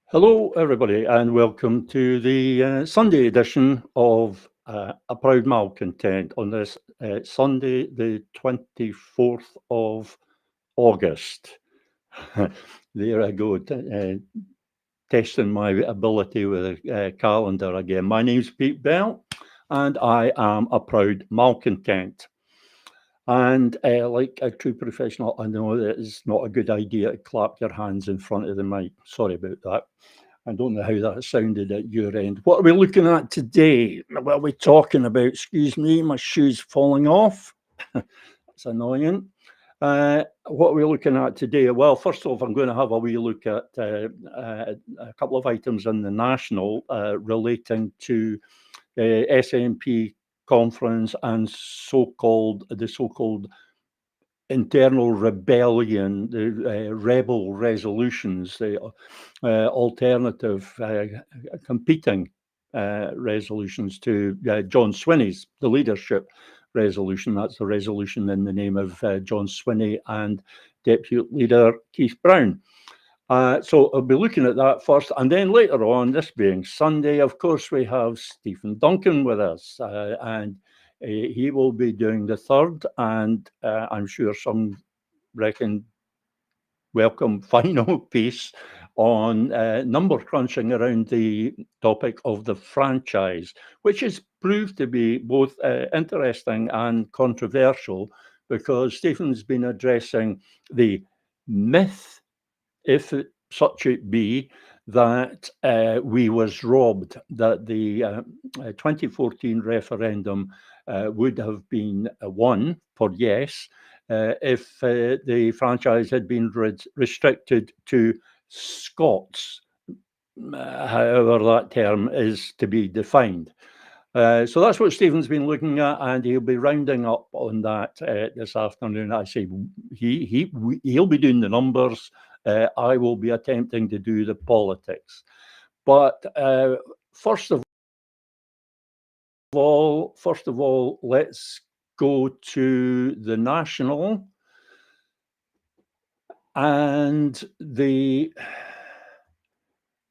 Hello, everybody, and welcome to the Sunday edition of A Proud Malcontent on this Sunday, the 24th of August. There I go, testing my ability with a calendar again. My name's Pete Bell, and I am a proud malcontent. And like a true professional, I know that it's not a good idea to clap your hands in front of the mic. Sorry about that. I don't know how that sounded at your end. What are we looking at today? What are we talking about? Excuse me, my shoe's falling off. That's annoying. What are we looking at today? Well, first off, I'm going to have a wee look at a couple of items in the National relating to the SNP conference and the so-called internal rebellion, the rebel resolutions, the alternative competing resolutions to John Swinney's, the leadership resolution. That's the resolution in the name of John Swinney and Deputy Leader Keith Brown. So I'll be looking at that first, and then later on, this being Sunday, of course, we have Stephen Duncan with us, and he will be doing the third, and I'm sure some reckon welcome final piece on number crunching around the topic of the franchise, which has proved to be both interesting and controversial, because Stephen's been addressing the myth, if such it be, that we was robbed, that the 2014 referendum would have been won for yes if the franchise had been restricted to Scots, however that term is to be defined. So that's what Stephen's been looking at, and he'll be rounding up on that this afternoon. I say he'll be doing the numbers. I will be attempting to do the politics. But first of all, let's go to the National and the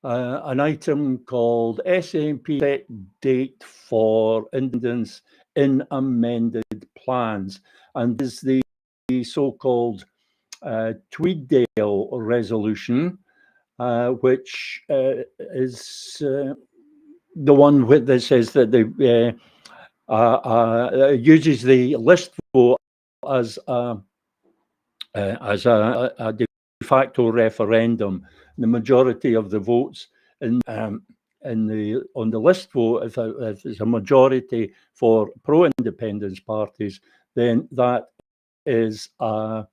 an item called SNP set date for independence in amended plans, and this is the so-called Tweeddale resolution, which is the one that says that the uses the list vote as a de facto referendum. The majority of the votes on the list vote, if there's a majority for pro-independence parties, then that is a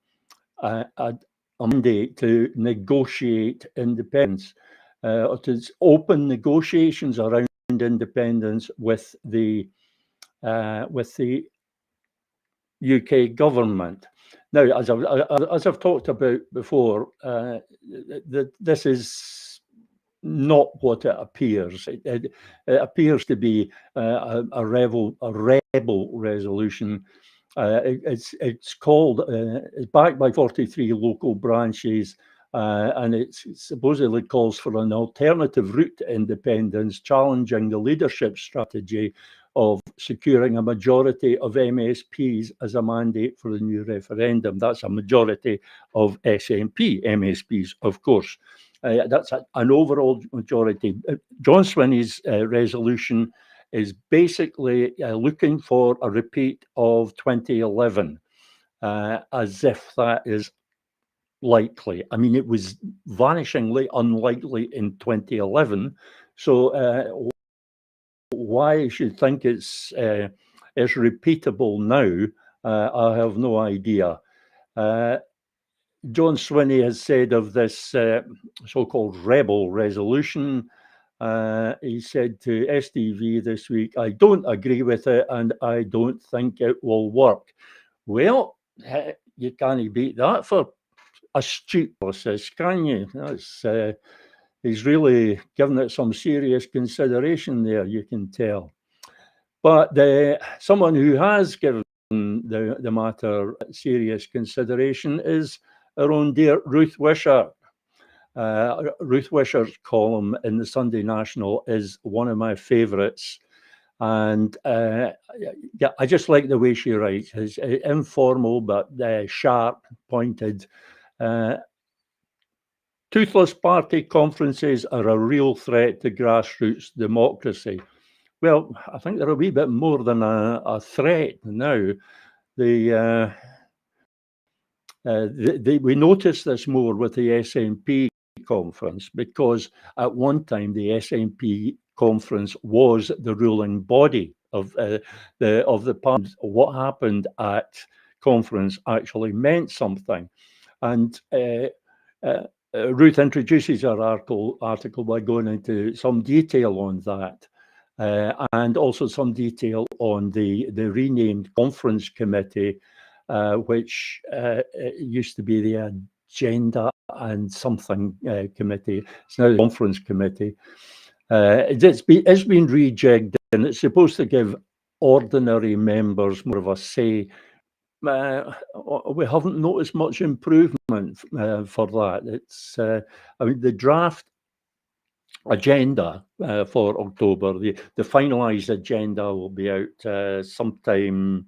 mandate to negotiate independence, or to open negotiations around independence with the UK government. Now, as I've talked about before, this is not what it appears. It appears to be a rebel resolution. It's called, it's backed by 43 local branches, and it supposedly calls for an alternative route to independence, challenging the leadership strategy of securing a majority of MSPs as a mandate for the new referendum. That's a majority of SNP MSPs, of course. That's an overall majority. John Swinney's resolution is basically looking for a repeat of 2011, as if that is likely. I mean, it was vanishingly unlikely in 2011. So why you should think it's repeatable now, I have no idea. John Swinney has said of this so-called rebel resolution, he said to STV this week, "I don't agree with it and I don't think it will work." Well, you can't beat that for astute analysis, can you? That's, he's really given it some serious consideration there, you can tell. But someone who has given the matter serious consideration is our own dear Ruth Wishart. Ruth Wisher's column in the Sunday National is one of my favourites. And yeah, I just like the way she writes. It's informal but sharp, pointed. Toothless party conferences are a real threat to grassroots democracy. Well, I think they're a wee bit more than a threat now. We notice this more with the SNP conference, because at one time the SNP conference was the ruling body of the party. What happened at conference actually meant something, and Ruth introduces her article by going into some detail on that, and also some detail on the renamed conference committee, which used to be the Agenda and something committee. It's now the conference committee. It's been rejigged, and it's supposed to give ordinary members more of a say. We haven't noticed much improvement for that. It's, I mean, the draft agenda for October, the finalised agenda will be out sometime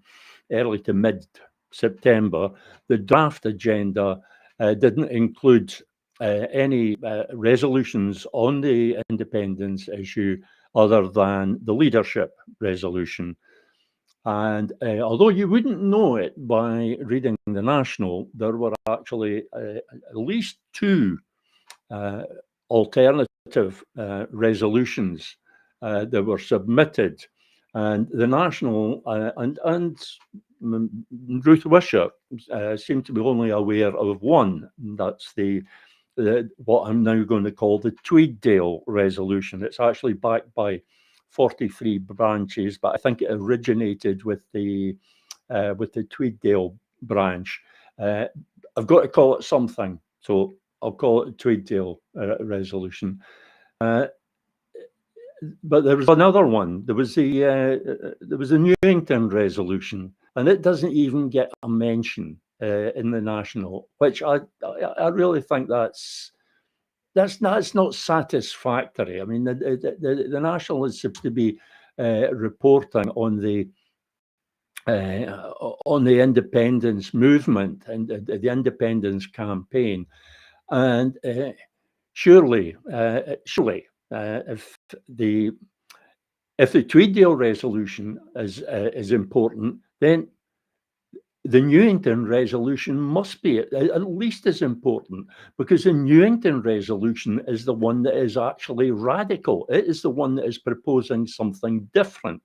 early to mid-September. The draft agenda didn't include any resolutions on the independence issue other than the leadership resolution. And although you wouldn't know it by reading the National, there were actually at least two alternative resolutions that were submitted, and the National and Ruth Wisher seem to be only aware of one. That's the what I'm now going to call the Tweeddale resolution. It's actually backed by 43 branches, but I think it originated with the Tweeddale branch. I've got to call it something, so I'll call it a Tweeddale resolution. But there was another one. There was a Newington resolution, and it doesn't even get a mention in the National, which I really think that's not satisfactory. I mean, the National is supposed to be reporting on the independence movement and the independence campaign, and surely, if the Tweeddale resolution is important, then the Newington resolution must be at least as important, because the Newington resolution is the one that is actually radical. It is the one that is proposing something different.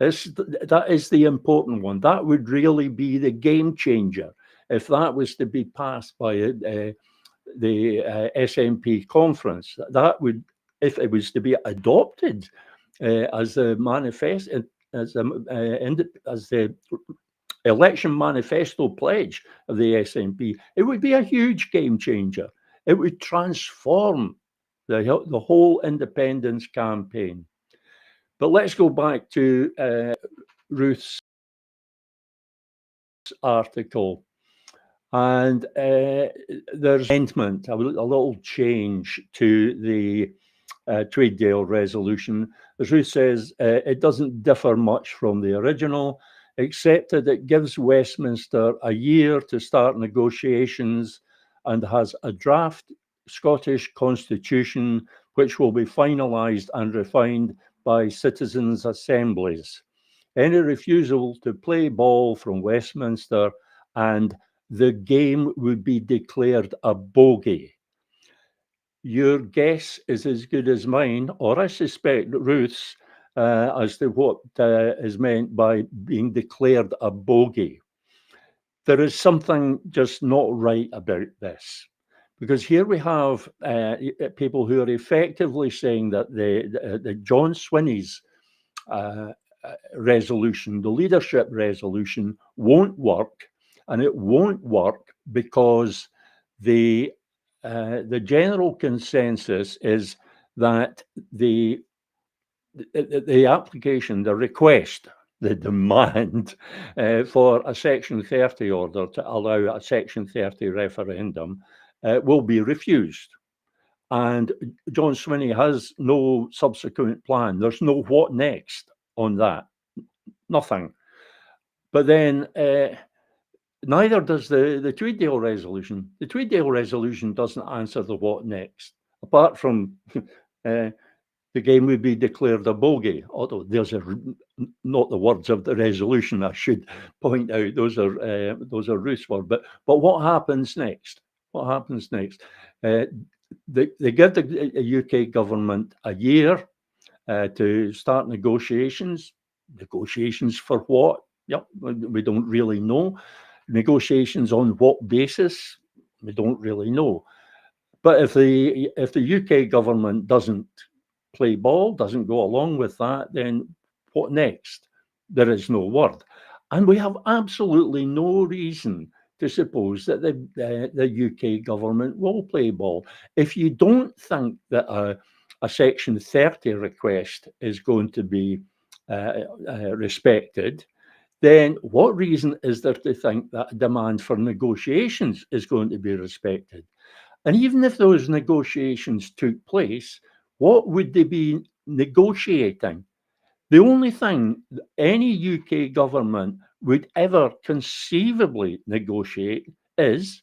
That is the important one. That would really be the game changer if that was to be passed by the SNP conference. That would, if it was to be adopted as the manifest, as the election manifesto pledge of the SNP, it would be a huge game changer. It would transform the whole independence campaign. But let's go back to Ruth's article. And there's amendment, a little change to the Tweeddale resolution. As Ruth says, it doesn't differ much from the original, except that it gives Westminster a year to start negotiations and has a draft Scottish constitution which will be finalised and refined by citizens' assemblies. Any refusal to play ball from Westminster and the game would be declared a bogey. Your guess is as good as mine, or I suspect Ruth's, as to what is meant by being declared a bogey. There is something just not right about this, because here we have people who are effectively saying that the John Swinney's resolution, the leadership resolution, won't work, and it won't work because the general consensus is that the application, the request, the demand for a Section 30 order to allow a Section 30 referendum will be refused. And John Swinney has no subsequent plan. There's no what next on that. Nothing. But then neither does the Tweeddale resolution. The Tweeddale resolution doesn't answer the what next, apart from the game would be declared a bogey. Although there's not the words of the resolution, I should point out. Those are Ruth's words. But what happens next? What happens next? They give the UK government a year to start negotiations. Negotiations for what? Yep, we don't really know. Negotiations on what basis? We don't really know. But if the UK government doesn't play ball, doesn't go along with that, then what next? There is no word. And we have absolutely no reason to suppose that the UK government will play ball. If you don't think that a Section 30 request is going to be respected, then what reason is there to think that a demand for negotiations is going to be respected? And even if those negotiations took place, what would they be negotiating? The only thing any UK government would ever conceivably negotiate is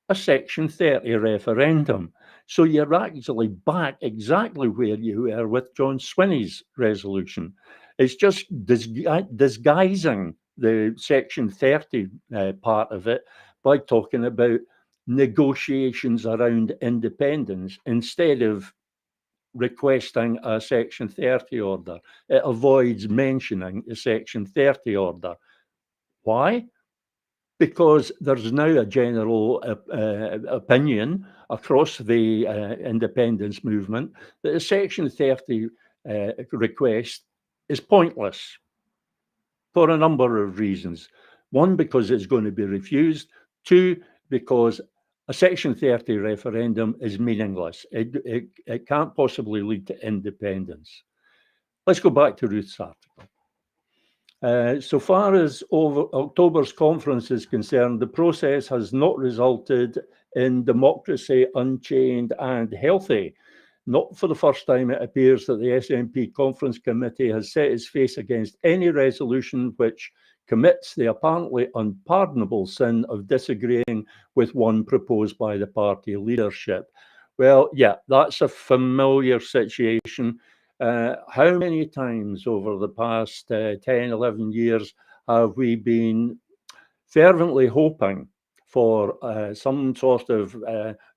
a Section 30 referendum. So you're actually back exactly where you were with John Swinney's resolution. It's just disguising the Section 30 part of it by talking about negotiations around independence instead of requesting a Section 30 order. It avoids mentioning the Section 30 order. Why? Because there's now a general opinion across the independence movement that the Section 30 request is pointless for a number of reasons. One, because it's going to be refused. Two, because a Section 30 referendum is meaningless. It can't possibly lead to independence. Let's go back to Ruth's article. So far as October's conference is concerned, the process has not resulted in democracy unchained and healthy. Not for the first time, it appears that the SNP Conference Committee has set its face against any resolution which commits the apparently unpardonable sin of disagreeing with one proposed by the party leadership. Well, yeah, that's a familiar situation. How many times over the past 10, 11 years have we been fervently hoping for some sort of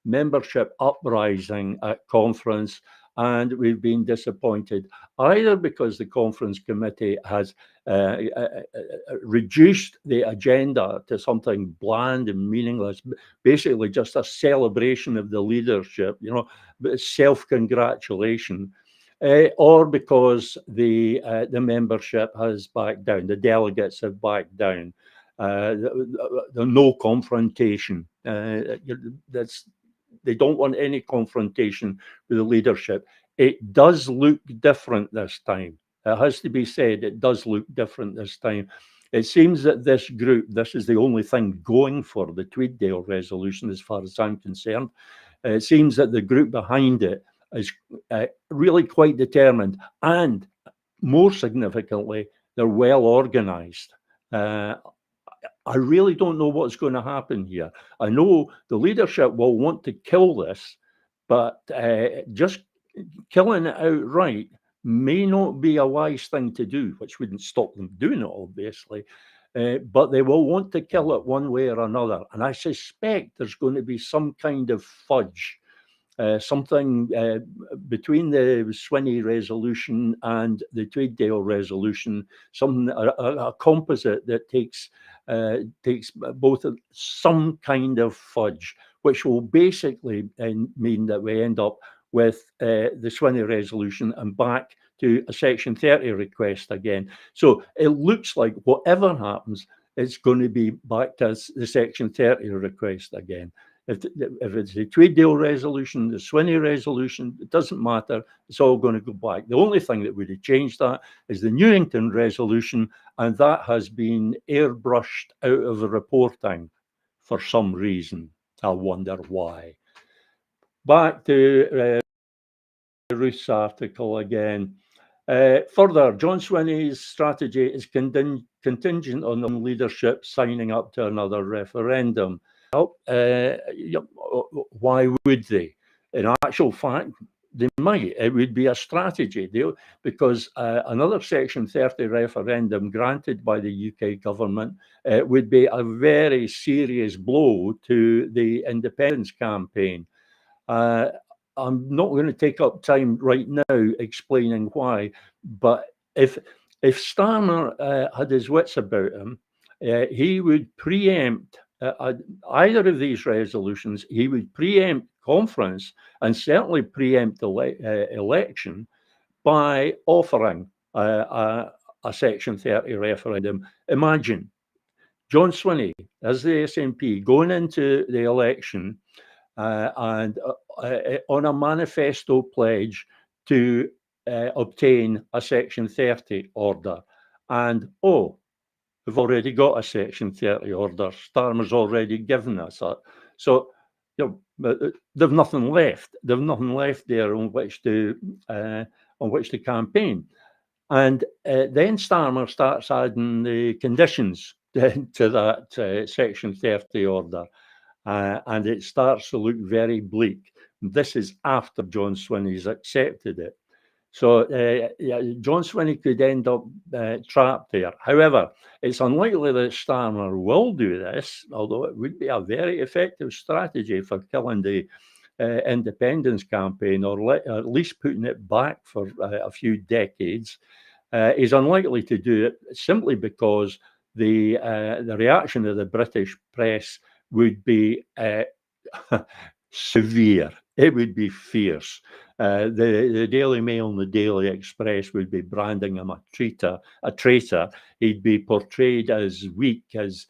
membership uprising at conference, and we've been disappointed, either because the conference committee has reduced the agenda to something bland and meaningless, basically just a celebration of the leadership, self-congratulation, or because the membership has backed down, the delegates have backed down. The no confrontation. They don't want any confrontation with the leadership. It does look different this time. It has to be said, it does look different this time. It seems that this group, this is the only thing going for the Tweeddale resolution, as far as I'm concerned. It seems that the group behind it is really quite determined, and more significantly, they're well organised. I really don't know what's going to happen here. I know the leadership will want to kill this, but just killing it outright may not be a wise thing to do, which wouldn't stop them doing it, obviously. But they will want to kill it one way or another. And I suspect there's going to be some kind of fudge. Something between the Swinney resolution and the Tweeddale resolution, a composite that takes both some kind of fudge, which will basically mean that we end up with the Swinney resolution and back to a Section 30 request again. So it looks like whatever happens, it's going to be back to the Section 30 request again. If it's the Tweeddale resolution, the Swinney resolution, it doesn't matter. It's all going to go back. The only thing that would have changed that is the Newington resolution, and that has been airbrushed out of the reporting for some reason. I wonder why. back to Ruth's article again. Further, John Swinney's strategy is contingent on leadership signing up to another referendum. Well, why would they? In actual fact, they might. It would be a strategy because another Section 30 referendum granted by the UK government would be a very serious blow to the independence campaign. I'm not going to take up time right now explaining why, but if Starmer had his wits about him, he would preempt either of these resolutions. He would preempt conference and certainly preempt election by offering a Section 30 referendum. Imagine John Swinney as the SNP going into the election and on a manifesto pledge to obtain a Section 30 order. And, we've already got a Section 30 order. Starmer's already given us that. So, they've nothing left. They've nothing left there on which to campaign. And then Starmer starts adding the conditions to that Section 30 order. And it starts to look very bleak. This is after John Swinney's accepted it. So John Swinney could end up trapped there. However, it's unlikely that Starmer will do this, although it would be a very effective strategy for killing the independence campaign, or at least putting it back for a few decades. He's unlikely to do it simply because the reaction of the British press would be severe. It would be fierce. The Daily Mail and the Daily Express would be branding him a traitor. He'd be portrayed as weak, as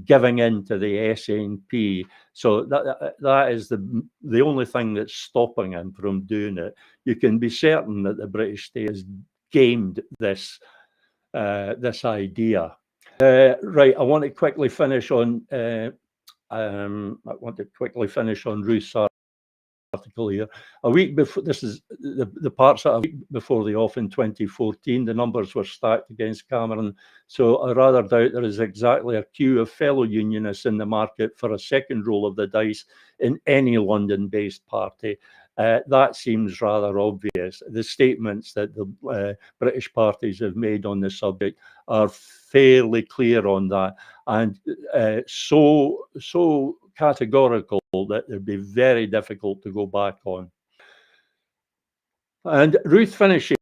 giving in to the SNP. So that is the only thing that's stopping him from doing it. You can be certain that the British state has gamed this idea. Right, I want to quickly finish on Ruth's article here. A week before, this is the parts that a week before the off in 2014, the numbers were stacked against Cameron. So I rather doubt there is exactly a queue of fellow unionists in the market for a second roll of the dice in any London-based party. That seems rather obvious. The statements that the British parties have made on the subject are fairly clear on that, and so categorical that it'd be very difficult to go back on. And Ruth finishes,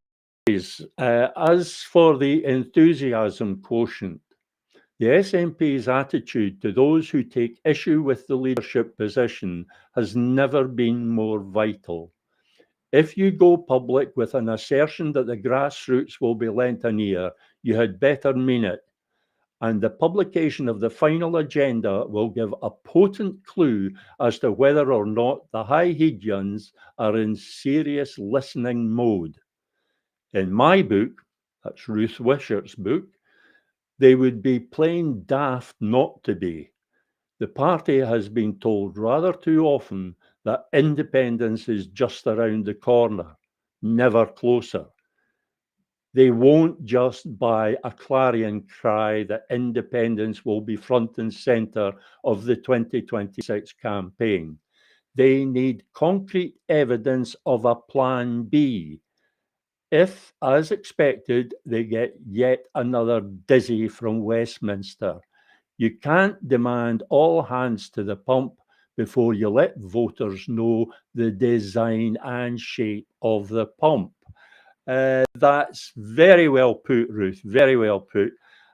as for the enthusiasm quotient, the SNP's attitude to those who take issue with the leadership position has never been more vital. If you go public with an assertion that the grassroots will be lent an ear, you had better mean it. And the publication of the final agenda will give a potent clue as to whether or not the High Hegians are in serious listening mode. In my book, that's Ruth Wishart's book, they would be plain daft not to be. The party has been told rather too often that independence is just around the corner, never closer. They won't just buy a clarion cry that independence will be front and centre of the 2026 campaign. They need concrete evidence of a plan B. If, as expected, they get yet another dizzy from Westminster. You can't demand all hands to the pump before you let voters know the design and shape of the pump. That's very well put, Ruth, very well put.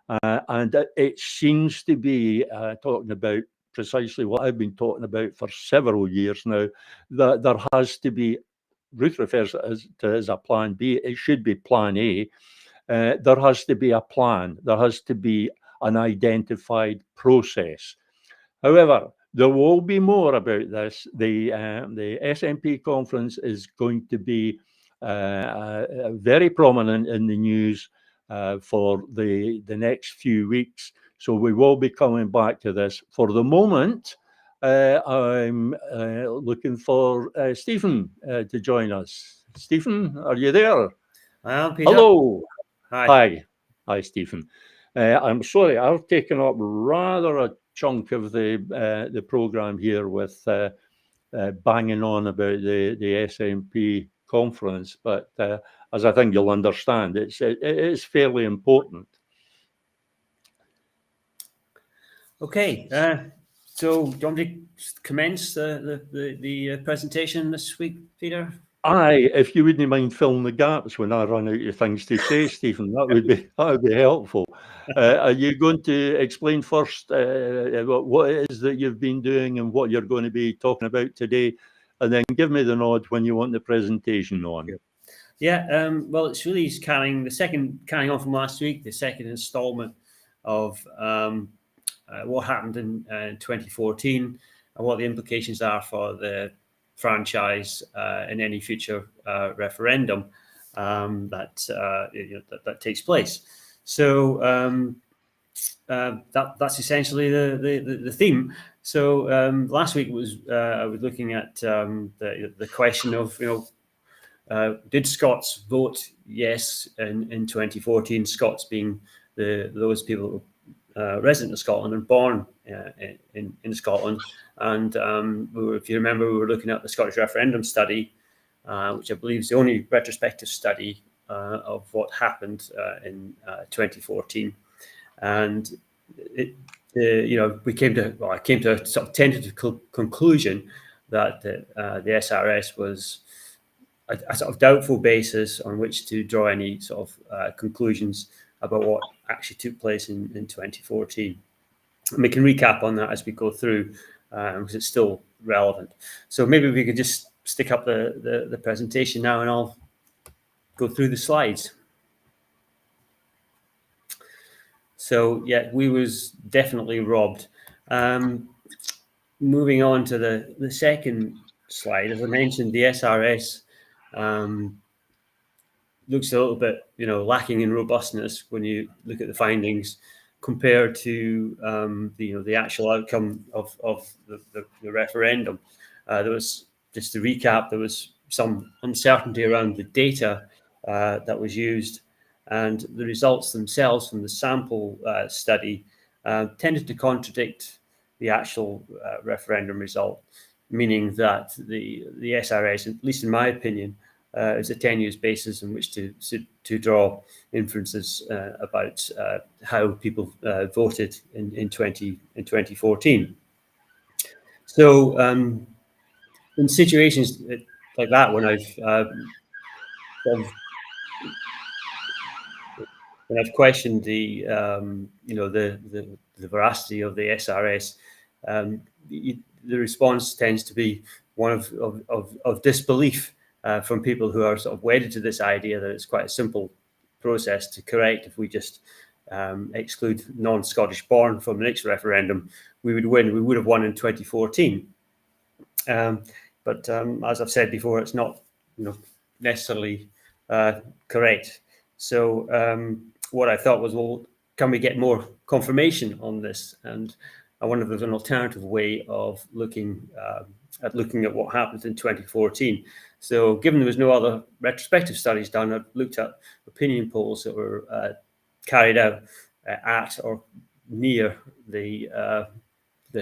And it seems to be talking about precisely what I've been talking about for several years now, that there has to be, Ruth refers to it as a plan B, it should be plan A. There has to be a plan, there has to be an identified process. However, there will be more about this. The SNP conference is going to be very prominent in the news for the next few weeks. So we will be coming back to this. For the moment, I'm looking for Stephen to join us. Stephen, are you there? I am, Peter. Hello. Hi. Hi, Stephen. I'm sorry, I've taken up rather a chunk of the programme here with banging on about the SNP conference, but as I think you'll understand, it is fairly important. Okay. So, do you want to commence the presentation this week, Peter? Aye, if you wouldn't mind filling the gaps when I run out of things to say, Stephen, that would be helpful. Are you going to explain first what it is that you've been doing and what you're going to be talking about today, and then give me the nod when you want the presentation on? Yeah. Well, it's really carrying on from last week, the second instalment of what happened in 2014 and what the implications are for the franchise in any future referendum that takes place. So that's essentially the theme. So last week I was looking at the question of did Scots vote yes in 2014? Scots being those people resident of Scotland and born in Scotland. And if you remember, we were looking at the Scottish referendum study, which I believe is the only retrospective study of what happened in 2014. And I came to a sort of tentative conclusion that the SRS was a sort of doubtful basis on which to draw any sort of conclusions about what actually took place in 2014. And we can recap on that as we go through because it's still relevant. So maybe we could just stick up the presentation now and I'll go through the slides. So yeah, we was definitely robbed. Moving on to the second slide, as I mentioned, the SRS looks a little bit, lacking in robustness when you look at the findings compared to the actual outcome of the referendum. There was, just to recap, there was some uncertainty around the data that was used, and the results themselves from the sample study tended to contradict the actual referendum result, meaning that the SRS, at least in my opinion, is a tenuous basis on which to draw inferences about how people voted in 2014. So in situations like that, when I've questioned the veracity of the SRS, the response tends to be one of disbelief from people who are sort of wedded to this idea that it's quite a simple process to correct. If we just exclude non-Scottish born from the next referendum, we would win. We would have won in 2014. But as I've said before, it's not necessarily correct. So what I thought was, well, can we get more confirmation on this? And I wonder if there's an alternative way of looking at what happened in 2014. So given there was no other retrospective studies done, I looked at opinion polls that were carried out at or near the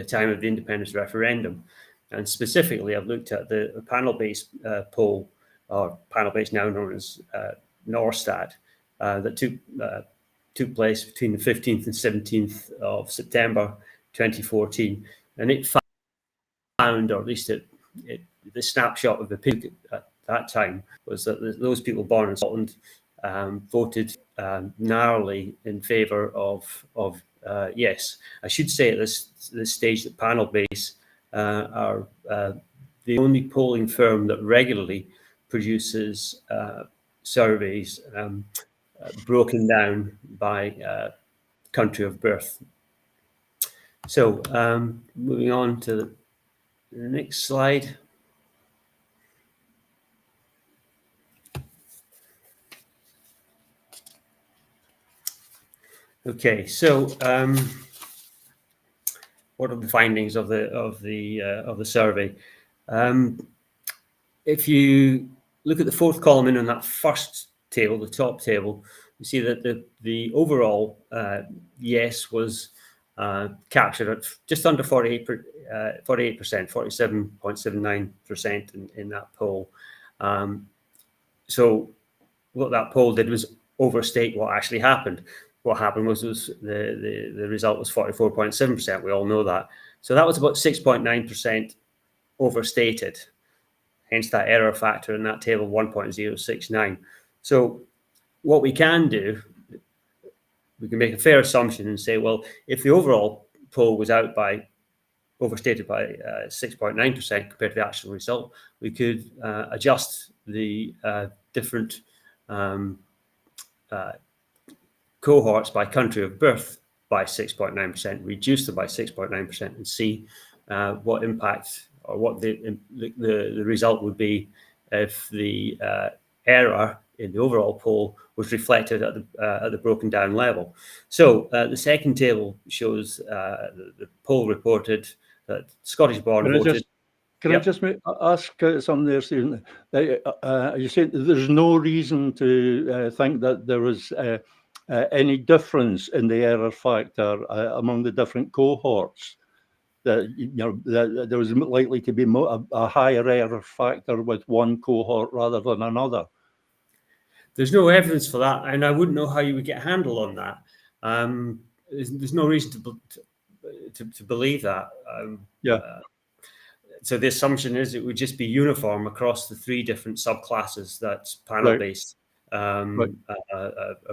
time of the independence referendum. And specifically, I've looked at the panel-based poll, or panel-based now known as Norstat, that took place between the 15th and 17th of September 2014. And it found, or at least the snapshot of the opinion at that time, was that those people born in Scotland voted narrowly in favour of yes. I should say at this stage that panel-based are the only polling firm that regularly produces surveys broken down by country of birth. So moving on to the next slide. Okay, so what are the findings of the survey? If you look at the fourth column in on that first table, the top table, you see that the overall yes was captured at just under 48%, 47.79% in that poll. So what that poll did was overstate what actually happened. What happened was the result was 44.7%. We all know that. So that was about 6.9% overstated. Hence that error factor in that table, 1.069. So what we can do, we can make a fair assumption and say, well, if the overall poll was overstated by 6.9% compared to the actual result, we could adjust the different cohorts by country of birth by 6.9%, reduce them by 6.9%, and see what impact or what the result would be if the error in the overall poll was reflected at the broken down level. So the second table shows the poll reported that Scottish-born voted. Can I just ask something there, Stephen? You said there's no reason to think that there was any difference in the error factor among the different cohorts. That that there was likely to be a higher error factor with one cohort rather than another. There's no evidence for that, and I wouldn't know how you would get a handle on that. There's no reason to believe that. So the assumption is it would just be uniform across the three different subclasses that panel-based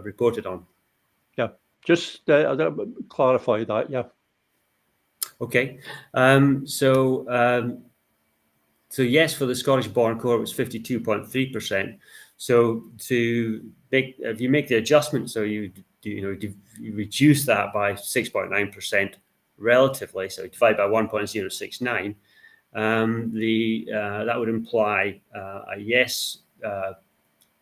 reported on. Yeah, just clarify that. Yeah. Okay. So yes, for the Scottish-born cohort, it was 52.3%. So if you make the adjustment, so you reduce that by 6.9% relatively, so you divide by 1.069, that would imply a yes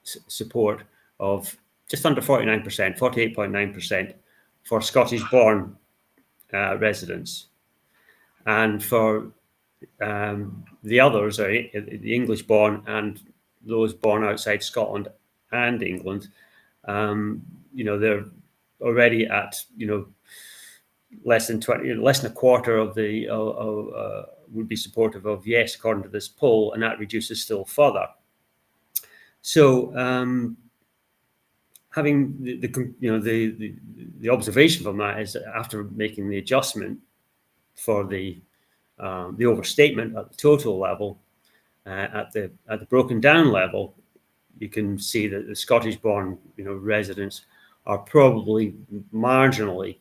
support of just under 49%, 48.9% for Scottish-born residents, and for the others, the English-born and those born outside Scotland and England, they're already at less than a quarter of the would be supportive of yes, according to this poll, and that reduces still further. So having the observation from that is after making the adjustment for the overstatement at the total level, at the broken down level, you can see that the Scottish-born residents are probably marginally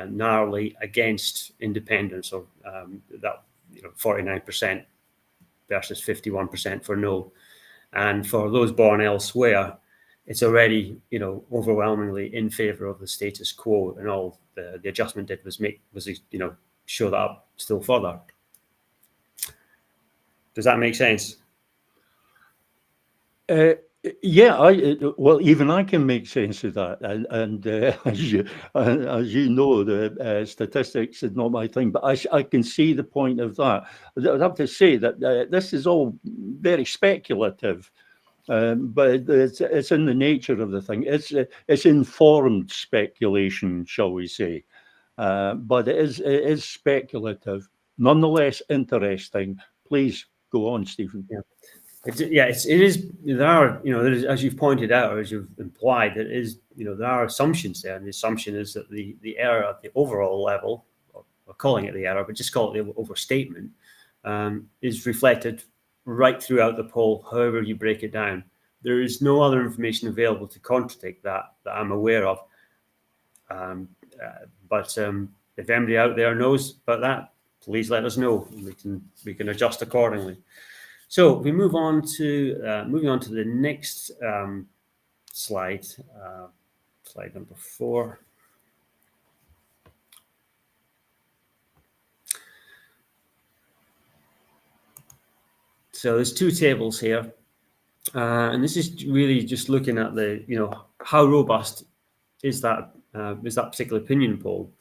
narrowly against independence, or that 49% versus 51% for no. And for those born elsewhere, it's already overwhelmingly in favour of the status quo, and all the adjustment did was show that up still further. Does that make sense? Yeah, well, even I can make sense of that, and as you know, the statistics is not my thing, but I can see the point of that. I'd have to say that this is all very speculative, but it's in the nature of the thing. It's informed speculation, shall we say? But it is speculative, nonetheless interesting. Please go on, Stephen. Yeah. It is. There are, as you've pointed out, or as you've implied, there are assumptions there, and the assumption is that the error at the overall level, we're calling it the error, but just call it the overstatement, is reflected right throughout the poll, however you break it down. There is no other information available to contradict that I'm aware of. But if anybody out there knows about that, please let us know. We can adjust accordingly. So we move on to the next slide, slide number 4. So there's two tables here, and this is really just looking at how robust is that particular opinion poll.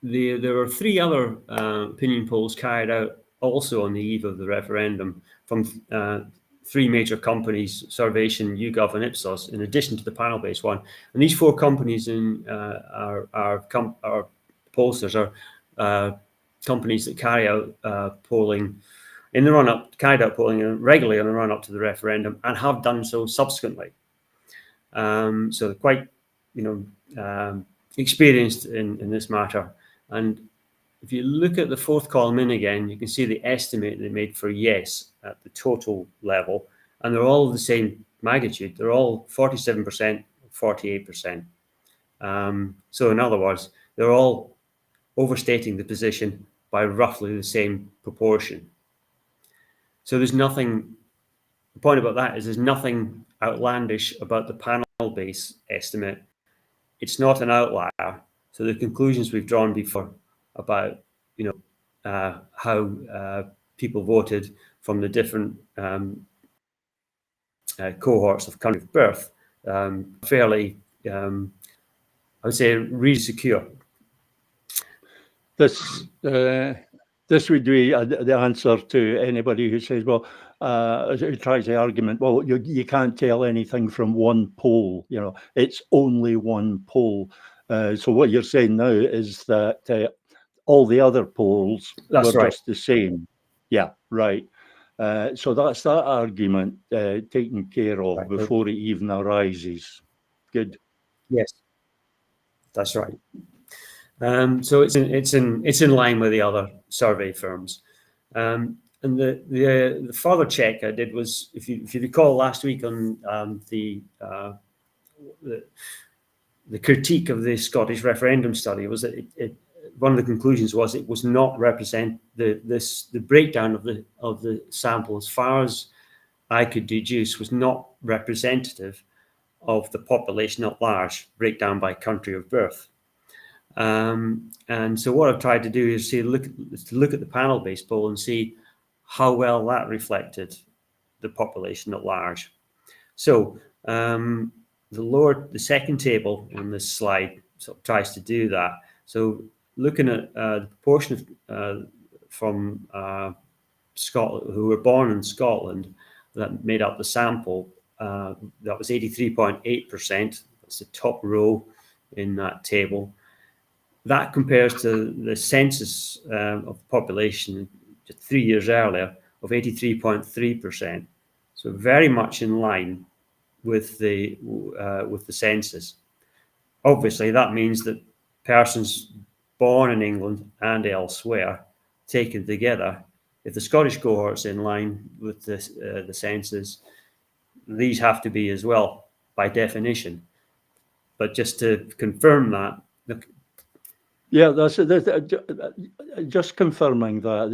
there were 3 other opinion polls carried out also on the eve of the referendum from 3 major companies, Survation, YouGov, and Ipsos, in addition to the panel-based one. And these 4 companies are pollsters, are companies that carry out polling in the run-up, carried out polling regularly in the run-up to the referendum, and have done so subsequently. So they're quite, experienced in this matter. And if you look at the 4th column in again, you can see the estimate they made for yes at the total level, and they're all the same magnitude. They're all 47%, 48%. So in other words, they're all overstating the position by roughly the same proportion. So there's nothing, the point about that is there's nothing outlandish about the panel-based estimate. It's not an outlier. So the conclusions we've drawn before about, how people voted from the different cohorts of country of birth, fairly, I would say, really secure. This would be the answer to anybody who says, well, who tries the argument, well, you can't tell anything from one poll, it's only one poll. So what you're saying now is that all the other polls were just the same. Yeah, right. So that's that argument taken care of before it even arises. Good. Yes, that's right. So it's in line with the other survey firms. And the further check I did was, if you recall last week on the critique of the Scottish referendum study, was that one of the conclusions was it was not represent the breakdown of the sample, as far as I could deduce, was not representative of the population at large, breakdown by country of birth. And so what I've tried to do is look at the panel-based poll and see how well that reflected the population at large. So the second table on this slide sort of tries to do that. So looking at the proportion of from Scotland who were born in Scotland that made up the sample, that was 83.8%. That's the top row in that table. That compares to the census of the population just 3 years earlier of 83.3%. So very much in line with the census. Obviously, that means that persons born in England and elsewhere, taken together, if the Scottish cohort's in line with the census, these have to be as well by definition. But just to confirm that, look. Yeah, that's just confirming that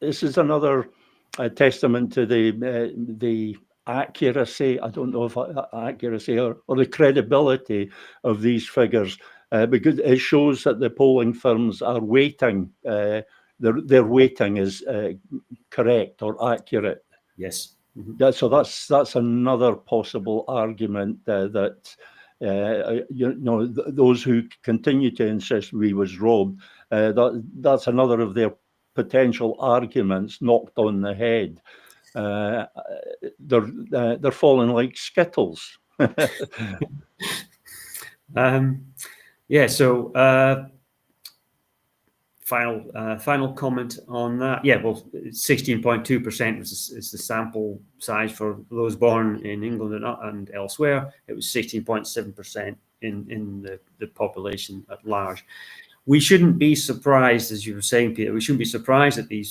this is another testament to the accuracy. I don't know if accuracy or the credibility of these figures, because it shows that the polling firms are weighting. Their weighting is correct or accurate. Yes. Mm-hmm. Yeah, so that's another possible argument that. Those who continue to insist we was robbed, that's another of their potential arguments knocked on the head. They're falling like skittles. Yeah. So final comment on that. Yeah. Well, 16.2% is the sample size for those born in England and elsewhere. It was 16.7% in the population at large. We shouldn't be surprised, as you were saying, Peter. We shouldn't be surprised that the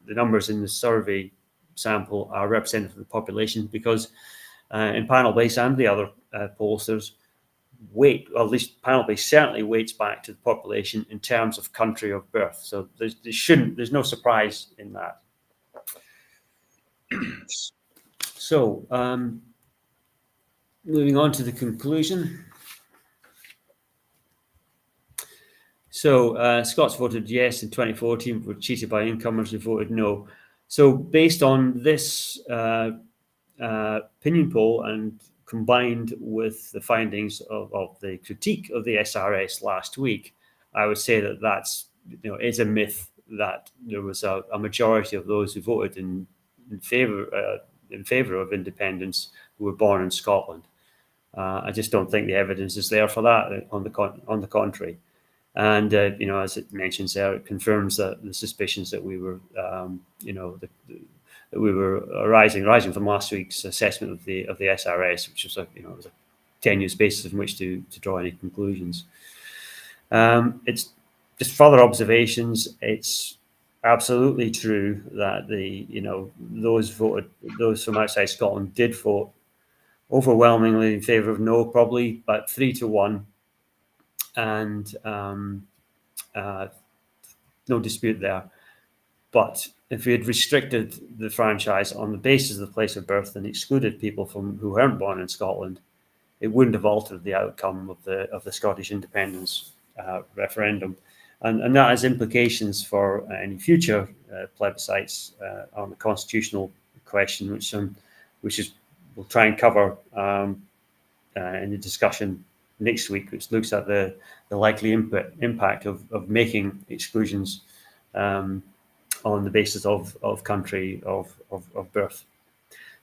numbers in the survey sample are representative of the population, because in panel-based and the other pollsters weight, or at least panel-based certainly weights back to the population in terms of country of birth. So there's no surprise in that. So moving on to the conclusion. So Scots voted yes in 2014, were cheated by incomers who voted no. So based on this opinion poll and combined with the findings of the critique of the SRS last week, I would say that that's, is a myth that there was a majority of those who voted in favour of independence who were born in Scotland. I just don't think the evidence is there for that. On the contrary, and as it mentions there, it confirms that the suspicions that we were, that we were rising from last week's assessment of the SRS, which was was a tenuous basis from which to draw any conclusions. It's just further observations. It's absolutely true that those from outside Scotland did vote overwhelmingly in favour of no, probably about 3-1, and no dispute there. But if we had restricted the franchise on the basis of the place of birth and excluded people who weren't born in Scotland, it wouldn't have altered the outcome of the Scottish independence referendum, and that has implications for any future plebiscites on the constitutional question, which we'll try and cover in the discussion next week, which looks at the likely impact of making exclusions on the basis of country of birth.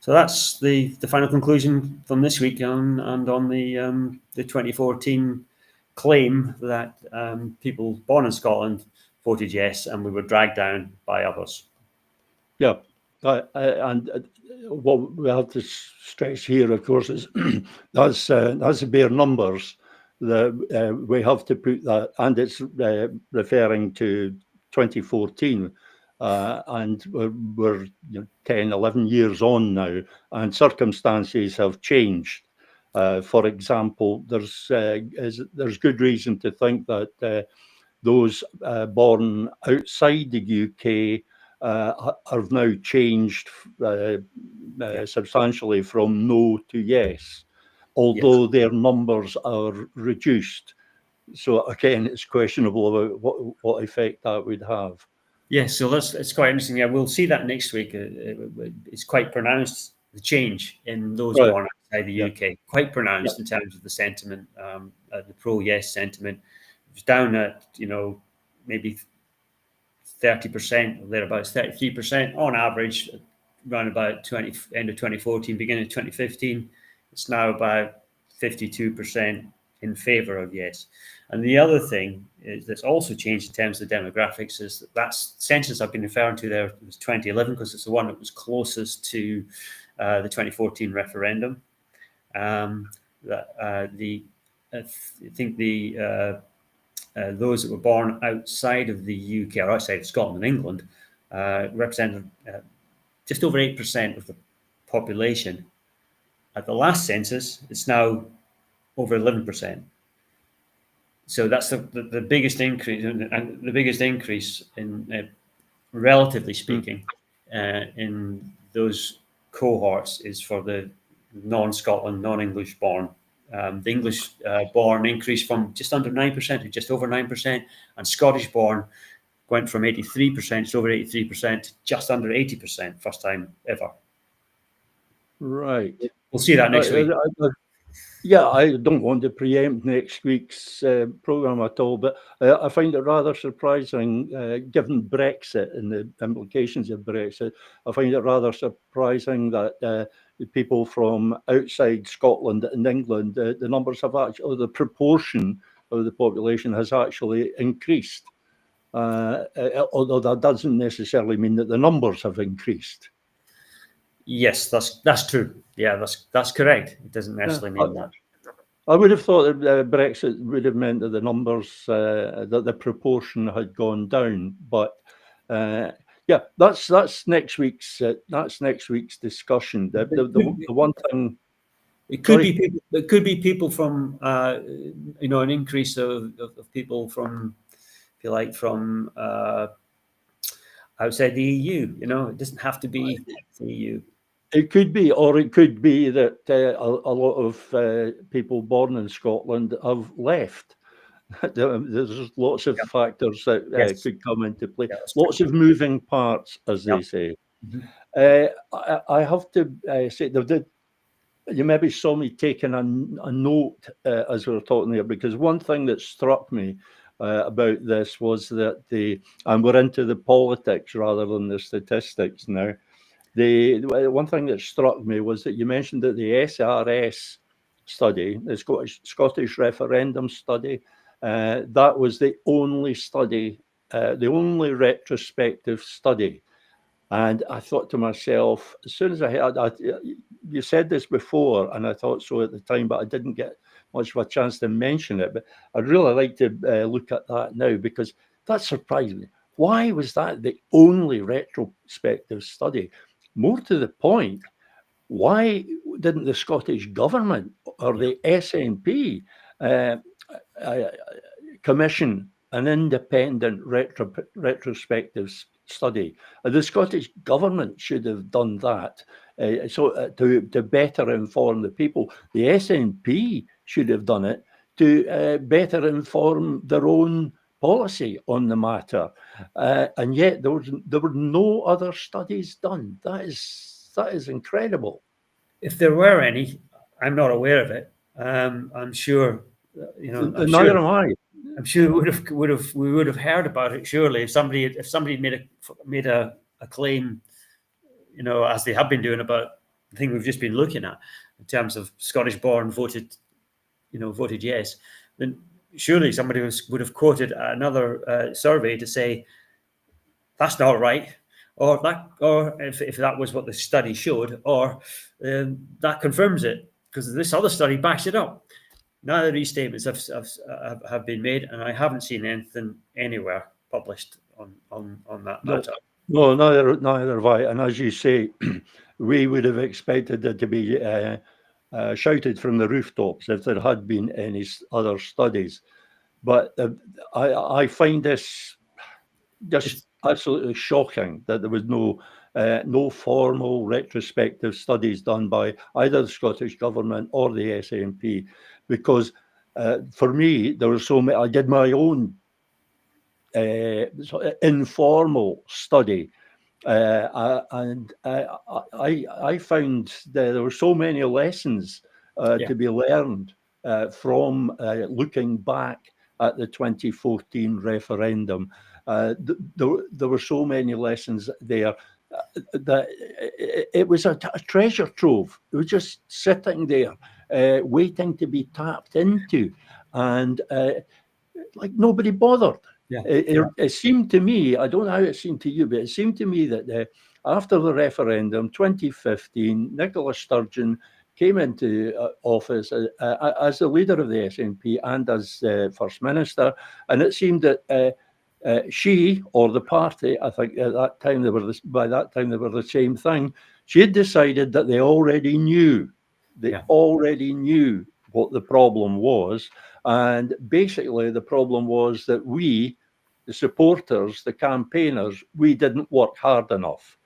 So that's the final conclusion from this week and on the 2014 claim that people born in Scotland voted yes, and we were dragged down by others. Yeah, and what we have to stress here, of course, is that's the bare numbers. We have to put that, and it's referring to 2014. And we're 10, 11 years on now, and circumstances have changed. For example, there's good reason to think that those born outside the UK have now changed substantially from no to yes, although their numbers are reduced. So again, it's questionable about what effect that would have. Yes, so it's quite interesting. Yeah, we'll see that next week. It's quite pronounced, the change in those born outside the UK. Quite pronounced in terms of the sentiment, the pro-yes sentiment. It was down at maybe 30% or thereabouts, 33% on average, around about end of 2014, beginning of 2015. It's now about 52% in favour of yes. And the other thing that's also changed in terms of the demographics is that census I've been referring to there was 2011, because it's the one that was closest to the 2014 referendum. I think those that were born outside of the UK or outside of Scotland and England represented just over 8% of the population. At the last census, it's now over 11%. So that's the biggest increase, and the biggest increase in, relatively speaking, in those cohorts is for the non-Scotland, non-English born. The English born increased from just under 9% to just over 9%, and Scottish born went from 83%, just over 83%, to just under 80%, first time ever. Right. We'll see that next week. Yeah, I don't want to preempt next week's programme at all, but I find it rather surprising, given Brexit and the implications of Brexit. I find it rather surprising that the people from outside Scotland and England, the numbers have actually, the proportion of the population has actually increased. Although that doesn't necessarily mean that the numbers have increased. Yes, that's true. Yeah, that's correct. It doesn't necessarily mean that. I would have thought that Brexit would have meant that the numbers, that the proportion had gone down. But yeah, that's next week's discussion. The one thing. It could be people. It could be people from an increase of people from, if you like, from outside the EU. It doesn't have to be the EU. It could be, or it could be that a lot of people born in Scotland have left. There's lots of factors that could come into play. Lots of moving parts, as they say. I have to say, you maybe saw me taking a note as we were talking there, because one thing that struck me about this was that and we're into the politics rather than the statistics now. The one thing that struck me was that you mentioned that the SRS study, the Scottish referendum study, that was the only study, the only retrospective study. And I thought to myself, as soon as I heard that, you said this before, and I thought so at the time, but I didn't get much of a chance to mention it. But I'd really like to look at that now, because that surprised me. Why was that the only retrospective study? More to the point, why didn't the Scottish Government or the SNP commission an independent retrospective study? The Scottish Government should have done that to better inform the people. The SNP should have done it to better inform their own policy on the matter, and yet there were no other studies done. That is incredible. If there were any, I'm not aware of it. I'm sure, Neither am I. I'm sure we would have heard about it. Surely, if somebody made a claim, as they have been doing about the thing we've just been looking at in terms of Scottish-born voted yes, then surely somebody would have quoted another survey to say that's not right, or if that was what the study showed, or that confirms it because this other study backs it up. None of these statements have been made, and I haven't seen anything anywhere published on that matter. No, neither have I. And as you say, we would have expected it to be shouted from the rooftops if there had been any other studies. But I find this just absolutely shocking that there was no formal retrospective studies done by either the Scottish Government or the SNP, because for me there were so many. I did my own informal study, and I found that there were so many lessons to be learned from looking back at the 2014 referendum. There were so many lessons there that it was a treasure trove. It was just sitting there, waiting to be tapped into, and like nobody bothered. It seemed to me, I don't know how it seemed to you, but it seemed to me that after the referendum, 2015, Nicola Sturgeon came into office as the leader of the SNP and as First Minister, and it seemed that she or the party, I think at that time by that time they were the same thing. She had decided that they already knew what the problem was, and basically the problem was that we, the supporters, the campaigners, we didn't work hard enough.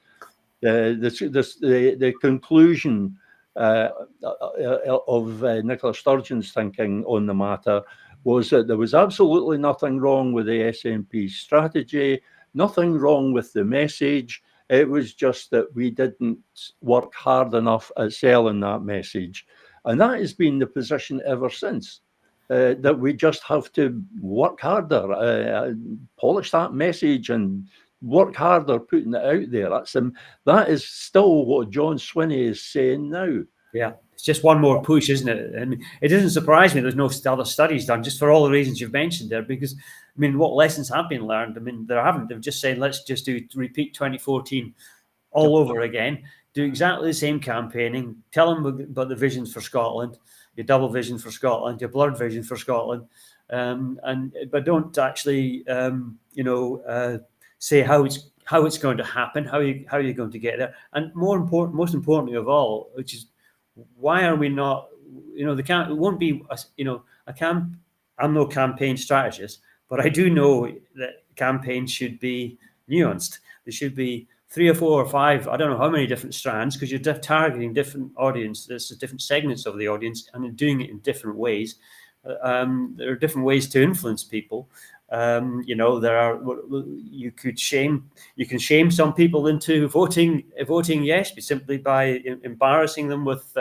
The conclusion of Nicola Sturgeon's thinking on the matter was that there was absolutely nothing wrong with the SNP's strategy, nothing wrong with the message. It was just that we didn't work hard enough at selling that message. And that has been the position ever since, that we just have to work harder, polish that message and work harder putting it out there. That is still what John Swinney is saying now. Yeah, it's just one more push, isn't it? And it doesn't surprise me there's no other studies done, just for all the reasons you've mentioned there, because, I mean, what lessons have been learned? I mean, there haven't. They've just said, let's just repeat 2014 all over again, do exactly the same campaigning, tell them about the visions for Scotland, your double vision for Scotland, your blurred vision for Scotland, but don't actually, say how it's going to happen, how you're going to get there, and most importantly of all, which is why are we not? It won't be. I'm no campaign strategist, but I do know that campaigns should be nuanced. There should be 3 or 4 or 5, I don't know how many different strands, because you're targeting different audiences, different segments of the audience, and doing it in different ways. There are different ways to influence people. You can shame some people into voting yes, simply by embarrassing them with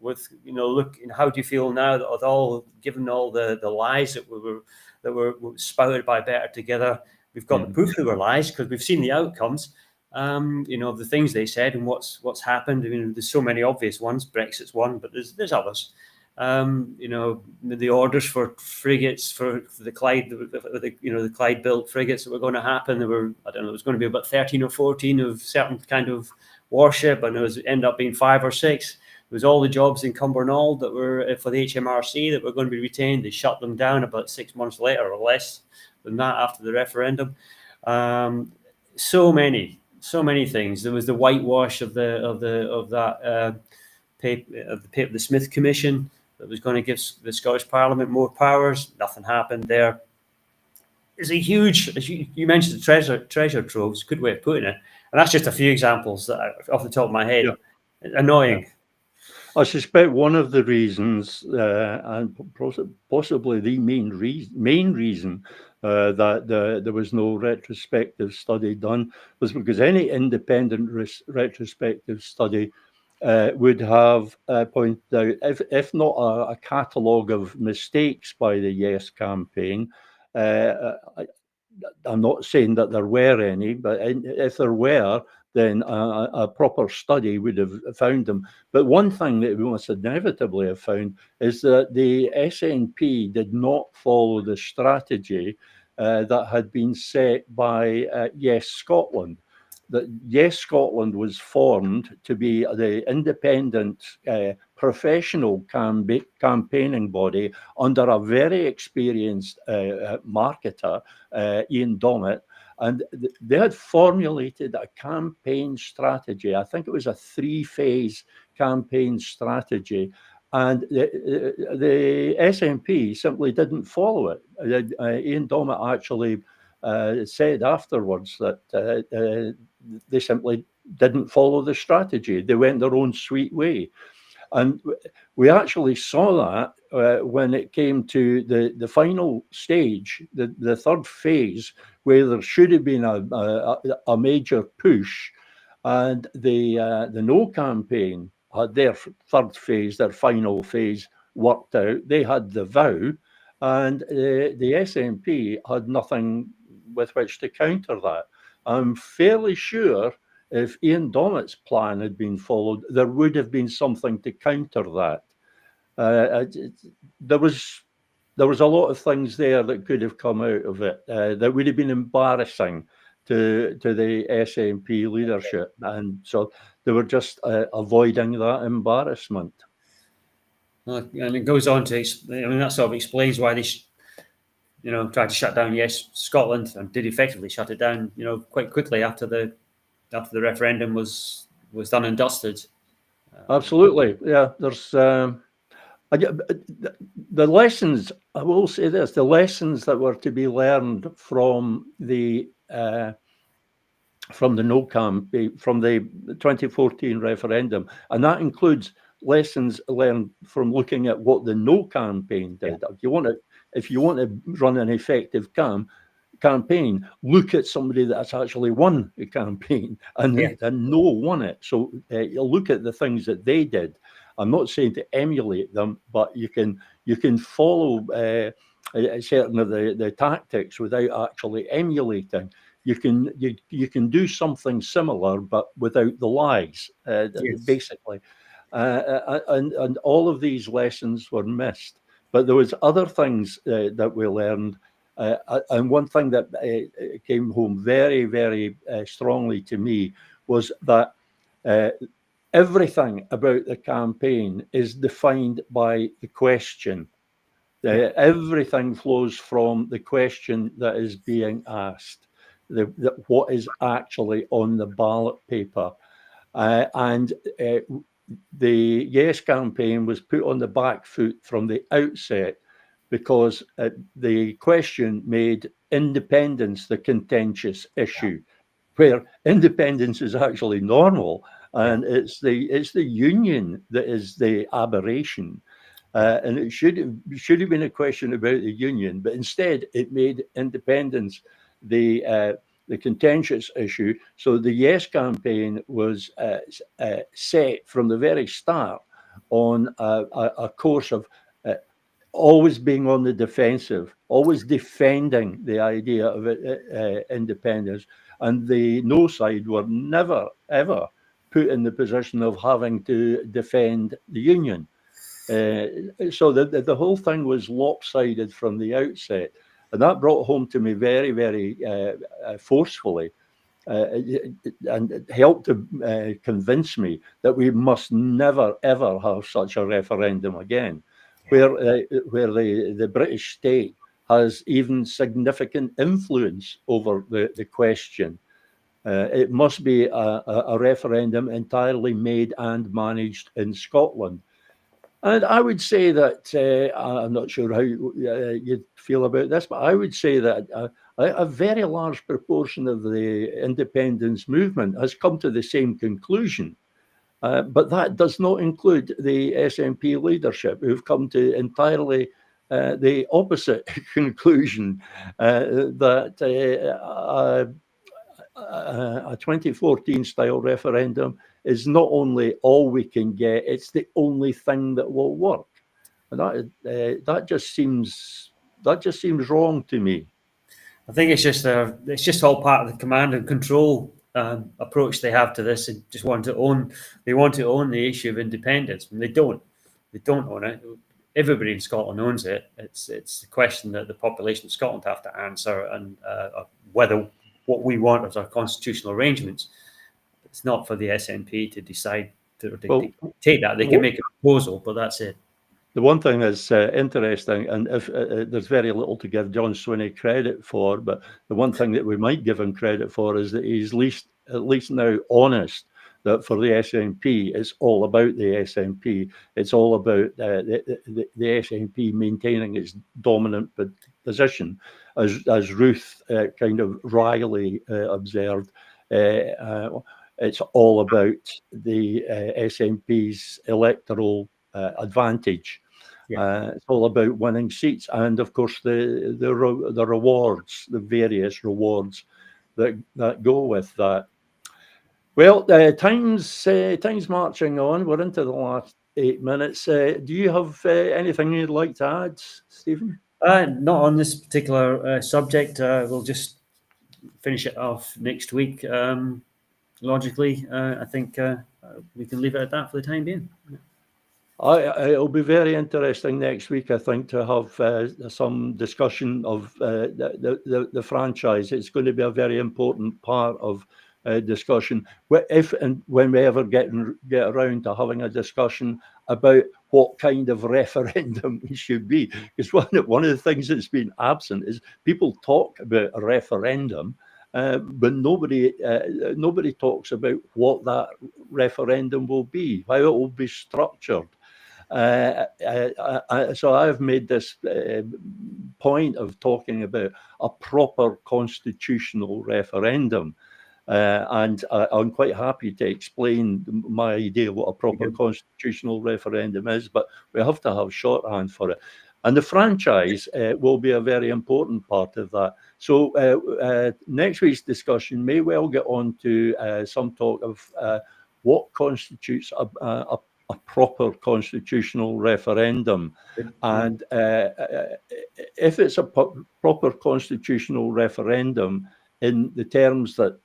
with, look, how do you feel now that given all the lies that were spouted by Better Together? We've got the proof they were lies because we've seen the outcomes, of the things they said and what's happened. I mean, there's so many obvious ones. Brexit's one, but there's others. The orders for frigates for the Clyde, the Clyde-built frigates that were going to happen. There were, I don't know, it was going to be about 13 or 14 of certain kind of warship, and it ended up being 5 or 6. There was all the jobs in Cumbernauld that were for the HMRC that were going to be retained. They shut them down about 6 months later, or less than that, after the referendum. So many things. There was the whitewash of the Smith Commission that was going to give the Scottish Parliament more powers. Nothing happened there. There's a huge, as you mentioned, the treasure troves, good way of putting it. And that's just a few examples that off the top of my head. Yeah. Annoying. Yeah. I suspect one of the reasons, and possibly the main reason that there was no retrospective study done, was because any independent retrospective study would have pointed out, if not a catalogue of mistakes by the Yes campaign. I'm not saying that there were any, but if there were, then a proper study would have found them. But one thing that we must inevitably have found is that the SNP did not follow the strategy that had been set by Yes Scotland. That Yes Scotland was formed to be the independent professional campaigning body under a very experienced marketer, Ian Dommett, and they had formulated a campaign strategy. I think it was a 3-phase campaign strategy, and the SNP simply didn't follow it. Ian Dommett actually said afterwards that they simply didn't follow the strategy. They went their own sweet way. And we actually saw that when it came to the final stage, the third phase, where there should have been a major push, and the No campaign had their third phase, their final phase worked out. They had the vow, and the SNP had nothing with which to counter that. I'm fairly sure if Ian Dommett's plan had been followed, there would have been something to counter that. There was a lot of things there that could have come out of it that would have been embarrassing to the SNP leadership, and so they were just avoiding that embarrassment. And it goes on to, that sort of explains why they tried to shut down Yes Scotland, and did effectively shut it down, quite quickly after the referendum was done and dusted. Absolutely, yeah. There's the lessons. I will say this: the lessons that were to be learned from the No campaign, from the 2014 referendum, and that includes lessons learned from looking at what the No campaign did. Yeah. If you want to run an effective campaign, look at somebody that's actually won the campaign, and No won it. So you'll look at the things that they did. I'm not saying to emulate them, but you can follow certain of the tactics without actually emulating. You can do something similar, but without the lies, basically. And all of these lessons were missed. But there was other things that we learned. And one thing that came home very, very strongly to me was that everything about the campaign is defined by the question. Everything flows from the question that is being asked, what is actually on the ballot paper. And the Yes campaign was put on the back foot from the outset, because the question made independence the contentious issue, where independence is actually normal, and it's the union that is the aberration. And it should have been a question about the union, but instead it made independence the contentious issue. So the Yes campaign was set from the very start on a course of always being on the defensive, always defending the idea of independence. And the no side were never, ever put in the position of having to defend the Union. So the whole thing was lopsided from the outset. And that brought home to me very, very forcefully. And it helped to convince me that we must never, ever have such a referendum again, where the British state has even significant influence over the question. It must be a referendum entirely made and managed in Scotland. And I would say that I'm not sure how you'd feel about this, but I would say that a very large proportion of the independence movement has come to the same conclusion. But that does not include the SNP leadership, who've come to entirely the opposite conclusion, that a 2014 style referendum is not only all we can get, it's the only thing that will work. And that just seems wrong to me. I think it's just all part of the command and control approach they have to this, and just want to own. They want to own the issue of independence, and they don't. They don't own it. Everybody in Scotland owns it. It's the question that the population of Scotland have to answer, and whether what we want as our constitutional arrangements. It's not for the SNP to decide to take that. They can make a proposal, but that's it. The one thing that's interesting, and if there's very little to give John Swinney credit for, but the one thing that we might give him credit for is that he's at least now honest that for the SNP, it's all about the SNP. It's all about the SNP maintaining its dominant position, as Ruth kind of wryly observed. It's all about the SNP's electoral advantage. It's all about winning seats, and of course the rewards, the various rewards that go with that. Well, time's marching on. We're into the last 8 minutes. Do you have anything you'd like to add, Stephen? Not on this particular subject. We'll just finish it off next week. Logically, I think we can leave it at that for the time being. It'll be very interesting next week, I think, to have some discussion of the franchise. It's going to be a very important part of discussion. If and when we ever get around to having a discussion about what kind of referendum it should be, because one of the things that's been absent is people talk about a referendum, but nobody talks about what that referendum will be, how it will be structured. So I've made this point of talking about a proper constitutional referendum, and I'm quite happy to explain my idea what a proper constitutional referendum is, but we have to have shorthand for it. And the franchise will be a very important part of that. So next week's discussion may well get on to some talk of what constitutes a proper constitutional referendum. And if it's a proper constitutional referendum in the terms that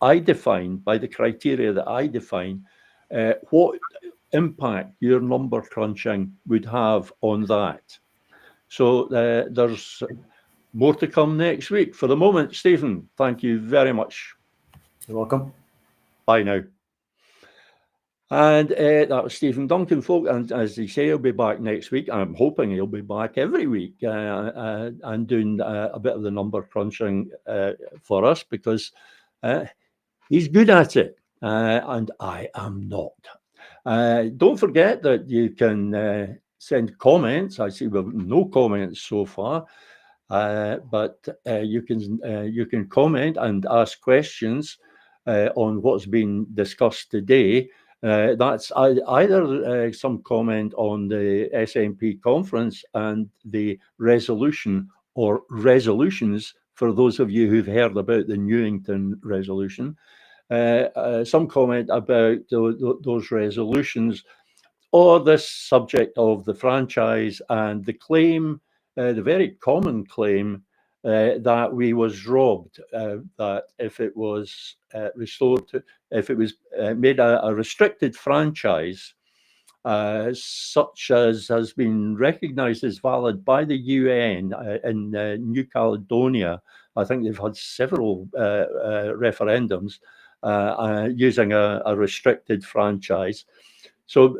I define, by the criteria that I define, what impact your number crunching would have on that. So there's more to come next week. For the moment, Stephen, thank you very much. You're welcome. Bye now. And that was Stephen Duncan, folk. And as they say, he'll be back next week. I'm hoping he'll be back every week and doing a bit of the number crunching for us, because he's good at it, and I am not. Don't forget that you can send comments. I see we've no comments so far, but you can comment and ask questions on what's been discussed today. That's either some comment on the SNP conference and the resolution, or resolutions for those of you who've heard about the Newington resolution. Some comment about those resolutions, or this subject of the franchise and the claim, the very common claim, that we was robbed, that if it was restored, if it was made a restricted franchise, such as has been recognised as valid by the UN in New Caledonia. I think they've had several referendums using a restricted franchise. So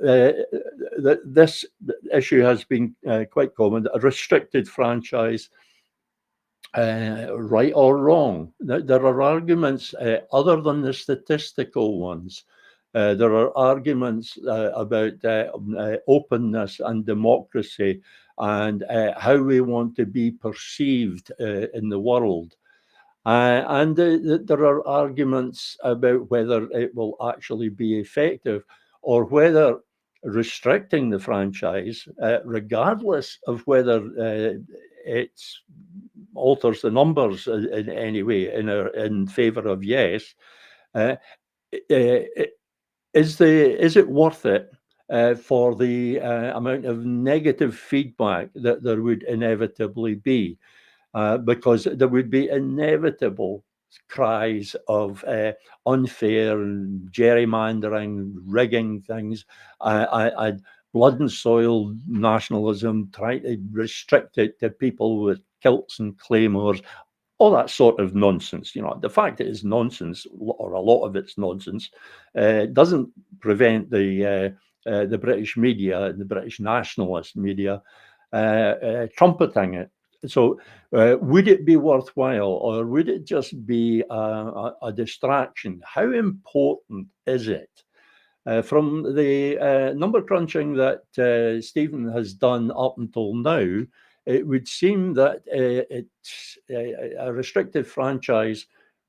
this issue has been quite common. A restricted franchise, right or wrong. There are arguments other than the statistical ones. There are arguments about openness and democracy and how we want to be perceived in the world. And there are arguments about whether it will actually be effective or whether restricting the franchise, regardless of whether it alters the numbers in any way in favour of yes, is it worth it for the amount of negative feedback that there would inevitably be? Because there would be inevitable cries of unfair and gerrymandering, rigging things, blood and soil nationalism, trying to restrict it to people with kilts and claymores, all that sort of nonsense. The fact it is nonsense, or a lot of it's nonsense, doesn't prevent the British media, the British nationalist media, trumpeting it. So would it be worthwhile, or would it just be a distraction? How important is it? From the number crunching that Stephen has done up until now, it would seem that a restricted franchise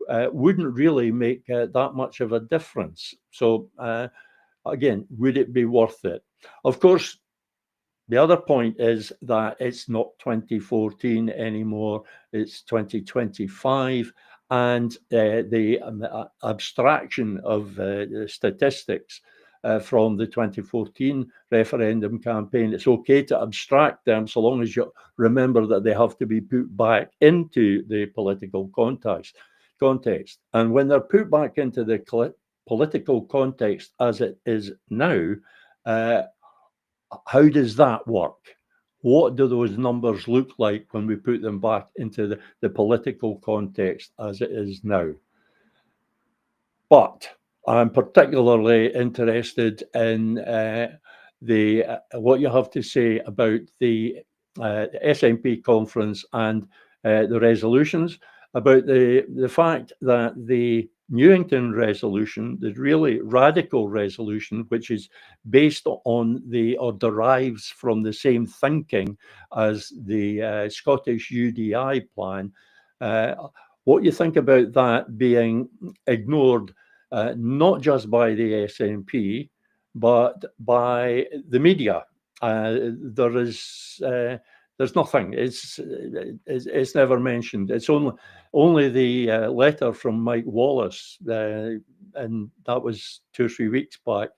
wouldn't really make that much of a difference. So again, would it be worth it? Of course, the other point is that it's not 2014 anymore, it's 2025, and the abstraction of the statistics from the 2014 referendum campaign, it's okay to abstract them so long as you remember that they have to be put back into the political context. And when they're put back into the political context as it is now, how does that work? What do those numbers look like when we put them back into the political context as it is now? But I'm particularly interested in what you have to say about the SNP conference and the resolutions, about the fact that the Newington resolution, the really radical resolution, which is based on or derives from the same thinking as the Scottish UDI plan, what you think about that being ignored, not just by the SNP, but by the media. There's nothing. It's never mentioned. It's only the letter from Mike Wallace, and that was 2 or 3 weeks back.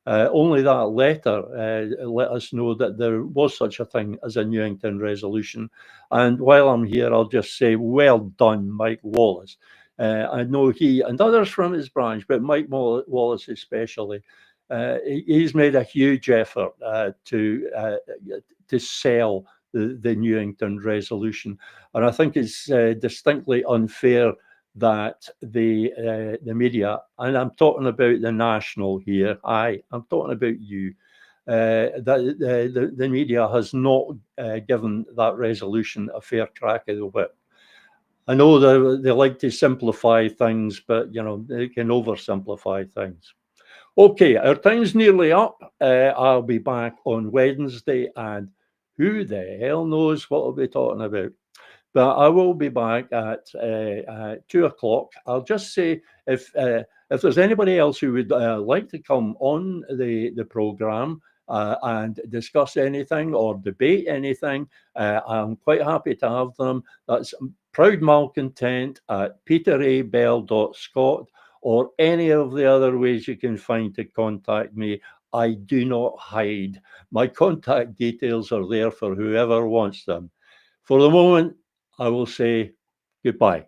Only that letter let us know that there was such a thing as a Newington resolution. And while I'm here, I'll just say, well done, Mike Wallace. I know he and others from his branch, but Mike Wallace especially, he's made a huge effort to sell the Newington resolution. And I think it's distinctly unfair that the media, and I'm talking about the National here, I'm talking about you, that the media has not given that resolution a fair crack of the whip. I know they like to simplify things, but they can oversimplify things. Okay, our time's nearly up. I'll be back on Wednesday, and who the hell knows what I'll be talking about. But I will be back at 2 o'clock. I'll just say if there's anybody else who would like to come on the programme and discuss anything or debate anything, I'm quite happy to have them. That's Proud Malcontent at peterabell.scot, or any of the other ways you can find to contact me. I do not hide. My contact details are there for whoever wants them. For the moment, I will say goodbye.